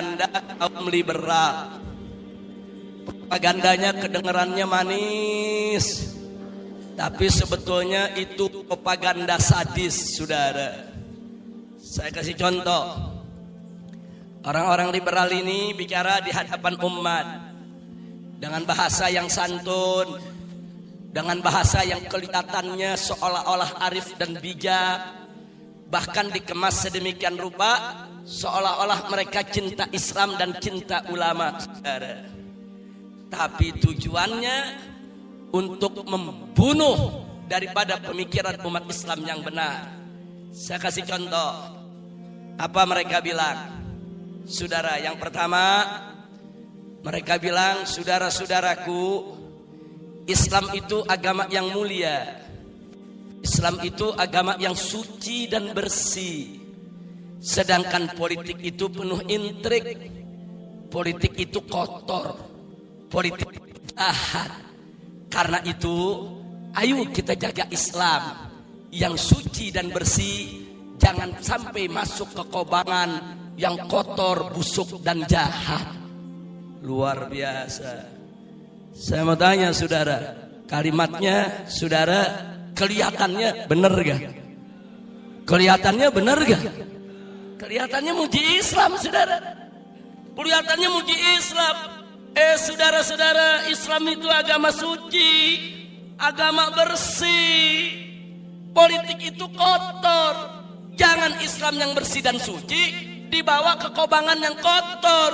propaganda kaum liberal. Propagandanya kedengarannya manis, tapi sebetulnya itu propaganda sadis, saudara. Saya kasih contoh. Orang-orang liberal ini bicara di hadapan umat dengan bahasa yang santun, dengan bahasa yang kelihatannya seolah-olah arif dan bijak, bahkan dikemas sedemikian rupa seolah-olah mereka cinta Islam dan cinta ulama, saudara. Tapi tujuannya untuk membunuh daripada pemikiran umat Islam yang benar. Saya kasih contoh. Apa mereka bilang? Saudara, yang pertama mereka bilang, saudara-saudaraku, Islam itu agama yang mulia. Islam itu agama yang suci dan bersih. Sedangkan politik itu penuh intrik. Politik itu kotor. Politik itu jahat. Karena itu, ayo kita jaga Islam yang suci dan bersih. Jangan sampai masuk ke kobangan yang kotor, busuk, dan jahat. Luar biasa. Saya mau tanya saudara, kalimatnya saudara kelihatannya benar gak? Kelihatannya benar gak? Kelihatannya muji Islam, saudara. Kelihatannya muji Islam. Saudara-saudara, Islam itu agama suci, agama bersih. Politik itu kotor. Jangan Islam yang bersih dan suci dibawa ke kobangan yang kotor.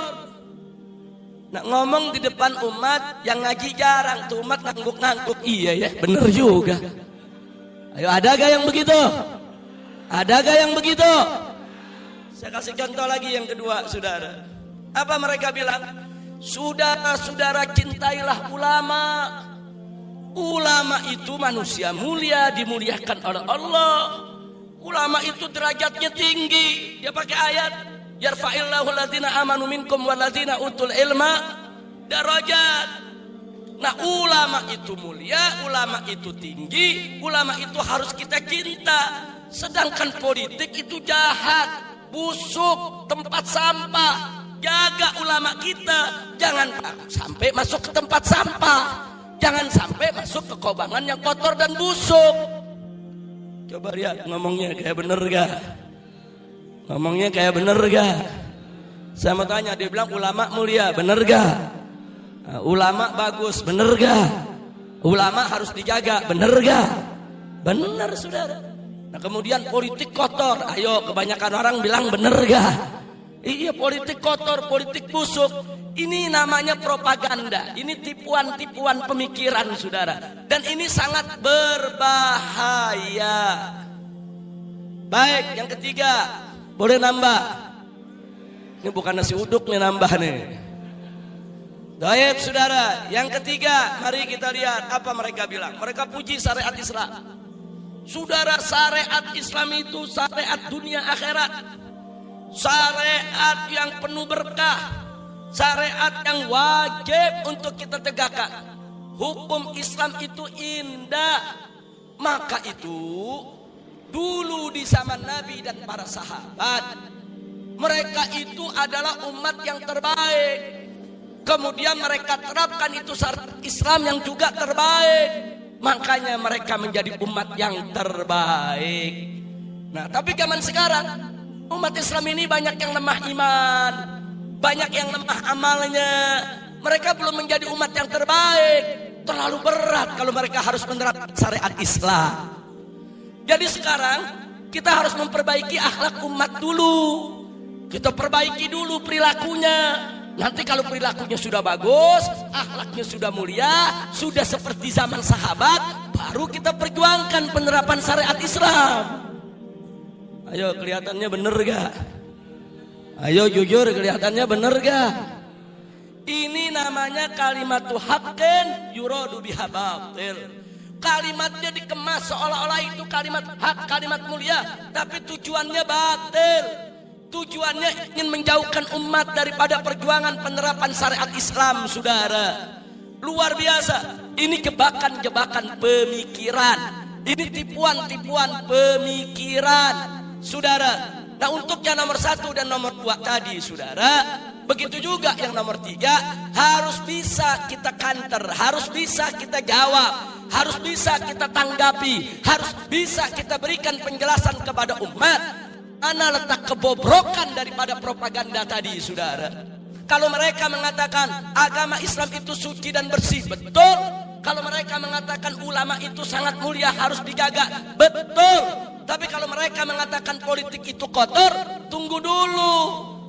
Nah, ngomong di depan umat yang ngaji jarang, tuh umat ngangguk-ngangguk. Iya ya, bener juga. Ayo, ada gak yang begitu? Ada gak yang begitu? Saya kasih contoh lagi yang kedua, saudara. Apa mereka bilang? Saudara-saudara, cintailah ulama. Ulama itu manusia mulia, dimuliakan oleh Allah. Ulama itu derajatnya tinggi. Dia pakai ayat, yarfa'illahu alladzina amanu minkum walladzina utul ilma darajat. Nah, ulama itu mulia, ulama itu tinggi, ulama itu harus kita cinta. Sedangkan politik itu jahat, busuk, tempat sampah. Jaga ulama kita, jangan sampai masuk ke tempat sampah. Jangan sampai masuk ke kobangan yang kotor dan busuk. Coba lihat ngomongnya kayak bener gak? Ngomongnya kayak bener gak? Saya mau tanya, dia bilang ulama mulia, bener gak? Ulama bagus, bener gak? Ulama harus dijaga, bener gak? Bener, saudara. Nah, kemudian politik kotor. Ayo, kebanyakan orang bilang bener gak? Iya, politik kotor, politik busuk. Ini namanya propaganda. Ini tipuan-tipuan pemikiran, saudara. Dan ini sangat berbahaya. Baik, yang ketiga, boleh nambah. Ini bukan nasi uduk nih, nambah nih. Baik, saudara. Yang ketiga, mari kita lihat apa mereka bilang. Mereka puji syariat Islam. Saudara, syariat Islam itu syariat dunia akhirat. Syariat yang penuh berkah. Syariat yang wajib untuk kita tegakkan. Hukum Islam itu indah. Maka itu dulu di zaman Nabi dan para sahabat, mereka itu adalah umat yang terbaik. Kemudian mereka terapkan itu syariat Islam yang juga terbaik. Makanya mereka menjadi umat yang terbaik. Nah, tapi zaman sekarang umat Islam ini banyak yang lemah iman, banyak yang lemah amalnya. Mereka belum menjadi umat yang terbaik. Terlalu berat kalau mereka harus menerapkan syariat Islam. Jadi sekarang kita harus memperbaiki akhlak umat dulu. Kita perbaiki dulu perilakunya. Nanti kalau perilakunya sudah bagus, akhlaknya sudah mulia, sudah seperti zaman sahabat, baru kita perjuangkan penerapan syariat Islam. Ayo, kelihatannya bener gak? Ayo jujur, kelihatannya bener gak? Ini namanya kalimatu haqqin yuradu biha batil. Kalimatnya dikemas seolah-olah itu kalimat hak, kalimat mulia, tapi tujuannya batil. Tujuannya ingin menjauhkan umat daripada perjuangan penerapan syariat Islam, saudara. Luar biasa. Ini jebakan-jebakan pemikiran. Ini tipuan-tipuan pemikiran, saudara. Nah, untuk yang nomor 1 dan nomor 2 tadi, saudara, Begitu juga yang nomor 3, harus bisa kita counter, harus bisa kita jawab, harus bisa kita tanggapi, harus bisa kita berikan penjelasan kepada umat. Mana letak kebobrokan daripada propaganda tadi, saudara? Kalau mereka mengatakan agama Islam itu suci dan bersih, betul. Kalau mereka mengatakan ulama itu sangat mulia, harus dijaga, betul. Tapi kalau mereka mengatakan politik itu kotor, tunggu dulu,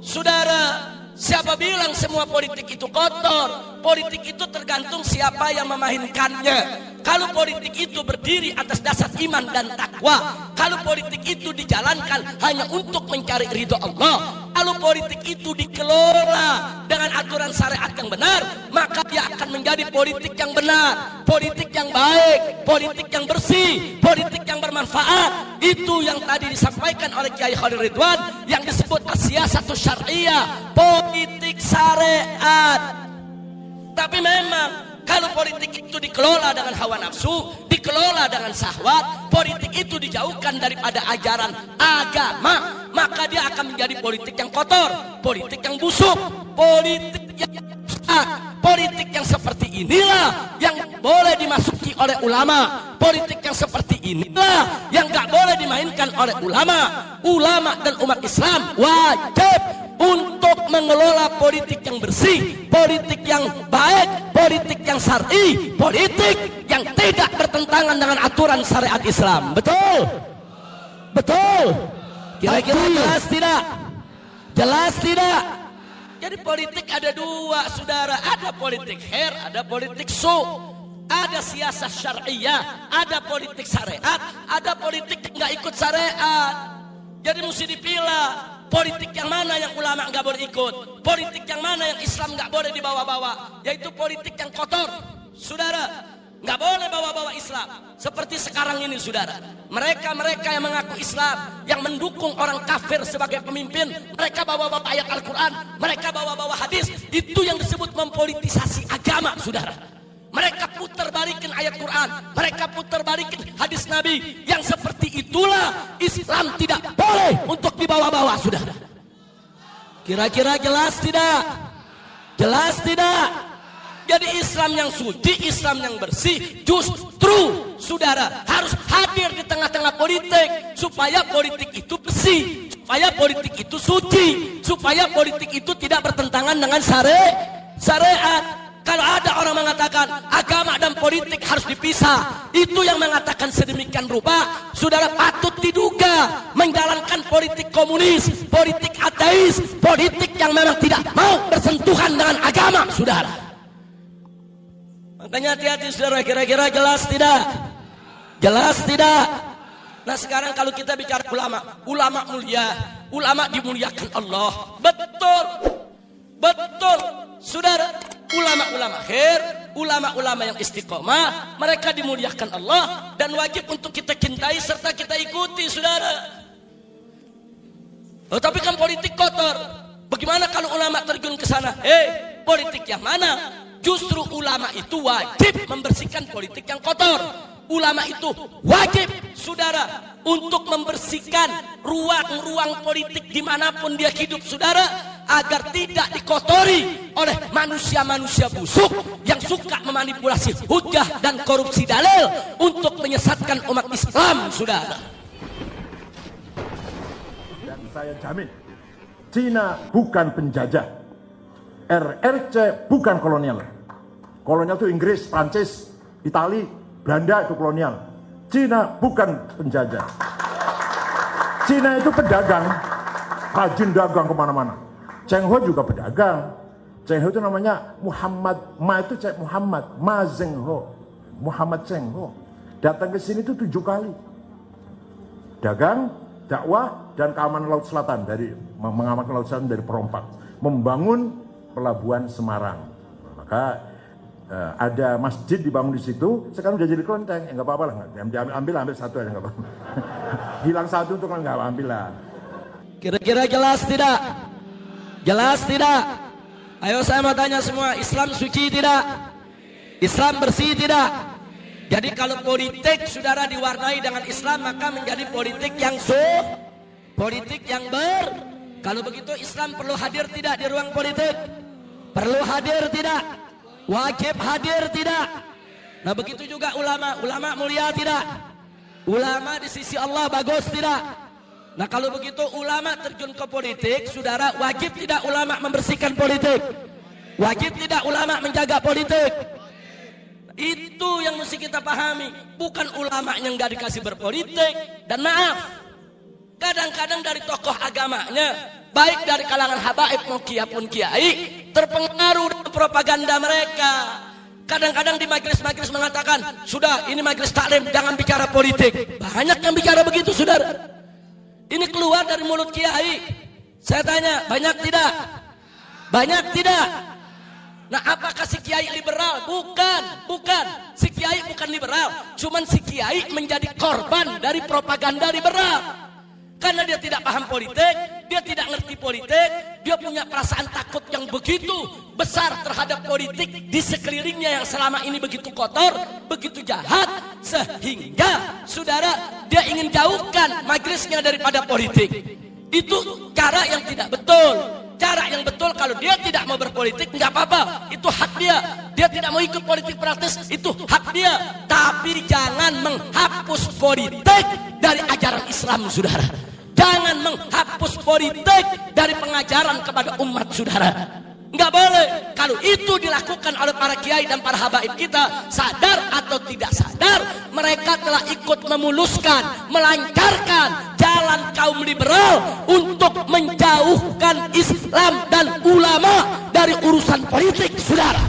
saudara. Siapa bilang semua politik itu kotor? Politik itu tergantung siapa yang memainkannya. Kalau politik itu berdiri atas dasar iman dan takwa, kalau politik itu dijalankan hanya untuk mencari ridho Allah, kalau politik itu dikelola dengan aturan syariat yang benar, maka dia akan menjadi politik yang benar, politik yang baik, politik yang bersih, politik yang bermanfaat. Itu yang tadi disampaikan oleh Kiai Khalil Ridwan yang disebut as-siyasatus syar'iyyah, politik syariat. Tapi memang kalau politik itu dikelola dengan hawa nafsu, dikelola dengan syahwat, politik itu dijauhkan daripada ajaran agama, maka dia akan menjadi politik yang kotor, politik yang busuk, politik yang rusak. Politik yang seperti inilah yang boleh dimasuki oleh ulama. Politik yang seperti inilah yang gak boleh dimainkan oleh ulama. Ulama dan umat Islam wajib untuk mengelola politik yang bersih, politik yang baik, politik yang syar'i, politik yang tidak bertentangan dengan aturan syariat Islam. Betul? Betul? Kira-kira jelas tidak? Jelas tidak? Jadi politik ada dua, saudara. Ada politik khair, ada politik su. Ada siasat syar'iyyah, ada politik syariat, ada politik yang nggak ikut syariat. Jadi mesti dipilah. Politik yang mana yang ulama nggak boleh ikut, politik yang mana yang Islam nggak boleh dibawa-bawa, yaitu politik yang kotor, saudara. Nggak boleh bawa-bawa Islam. Seperti sekarang ini, saudara, mereka yang mengaku Islam, yang mendukung orang kafir sebagai pemimpin, mereka bawa-bawa ayat Al-Quran, mereka bawa-bawa hadis. Itu yang disebut mempolitisasi agama, saudara. Mereka putar balikin ayat Quran, mereka putar balikin hadis Nabi. Yang seperti itulah Islam tidak boleh untuk dibawa-bawa, saudara. Kira-kira jelas tidak? Jelas tidak? Jadi Islam yang suci, Islam yang bersih, justru, saudara, harus hadir di tengah-tengah politik, supaya politik itu bersih, supaya politik itu suci, supaya politik itu tidak bertentangan dengan syariat. Kalau ada orang mengatakan agama dan politik harus dipisah, itu yang mengatakan sedemikian rupa, saudara, patut diduga menjalankan politik komunis, politik ateis, politik yang memang tidak mau bersentuhan dengan agama, saudara. Makanya hati-hati, saudara. Kira-kira jelas tidak? Jelas tidak? Nah, sekarang kalau kita bicara ulama mulia, ulama dimuliakan Allah. Betul. Betul, saudara. Ulama-ulama khair, ulama-ulama yang istiqomah, mereka dimuliakan Allah dan wajib untuk kita cintai serta kita ikuti, saudara. Oh, tapi kan politik kotor. Bagaimana kalau ulama terjun ke sana? Politik yang mana? Justru ulama itu wajib membersihkan politik yang kotor. Ulama itu wajib, saudara, untuk membersihkan ruang-ruang politik dimanapun dia hidup, saudara, agar tidak dikotori oleh manusia-manusia busuk yang suka memanipulasi hujah dan korupsi dalil untuk menyesatkan umat Islam, saudara. Dan saya jamin, Cina bukan penjajah, RRC bukan kolonial. Kolonial itu Inggris, Prancis, Itali, Belanda itu kolonial. Cina bukan penjajah. Cina itu pedagang, rajin dagang kemana-mana. Cheng Ho juga pedagang. Cheng Ho itu namanya Muhammad, Ma itu Muhammad, Ma Zheng Ho, Muhammad Cheng Ho. Datang ke sini itu 7 kali. Dagang, dakwah, dan keamanan Laut Selatan, dari mengamankan Laut Selatan dari perompak. Membangun pelabuhan Semarang. Maka ada masjid dibangun di situ, sekarang udah jadi kelenteng, nggak apa-apa lah, ambil satu aja nggak apa-apa. Hilang satu untuk nggak ambil lah. Kira-kira jelas tidak? Jelas tidak? Ayo saya mau tanya semua, Islam suci tidak? Islam bersih tidak? Jadi kalau politik, saudara, diwarnai dengan Islam, maka menjadi politik yang politik yang Kalau begitu Islam perlu hadir tidak di ruang politik? Perlu hadir tidak? Wajib hadir tidak? Nah begitu juga ulama. Ulama mulia tidak? Ulama di sisi Allah bagus tidak? Nah kalau begitu ulama terjun ke politik, saudara, wajib tidak ulama membersihkan politik? Wajib tidak ulama menjaga politik? Itu yang mesti kita pahami. Bukan ulama yang gak dikasih berpolitik. Dan maaf, kadang-kadang dari tokoh agamanya, baik dari kalangan habaib mau kiai, terpengaruh dengan propaganda mereka. Kadang-kadang di majelis-majelis mengatakan, sudah ini majelis taklim, jangan bicara politik. Banyak yang bicara begitu, saudara. Ini keluar dari mulut kiai. Saya tanya, banyak tidak? Banyak tidak? Nah apakah si kiai liberal? Bukan. Si kiai bukan liberal. Cuman si kiai menjadi korban dari propaganda liberal. Karena dia tidak paham politik, dia tidak ngerti politik, dia punya perasaan takut yang begitu besar terhadap politik di sekelilingnya yang selama ini begitu kotor, begitu jahat, sehingga saudara dia ingin jauhkan majelisnya daripada politik. Itu cara yang tidak betul. Cara yang betul kalau dia tidak mau berpolitik nggak apa-apa, itu hak dia. Dia tidak mau ikut politik praktis, itu hak dia. Tapi jangan menghapus politik dari ajaran Islam, saudara. Jangan menghapus politik dari pengajaran kepada umat, saudara. Nggak boleh. Kalau itu dilakukan oleh para kiai dan para habaib kita, sadar atau tidak sadar, mereka telah ikut memuluskan, melancarkan jalan kaum liberal untuk menjauhkan Islam dan ulama dari urusan politik, saudara.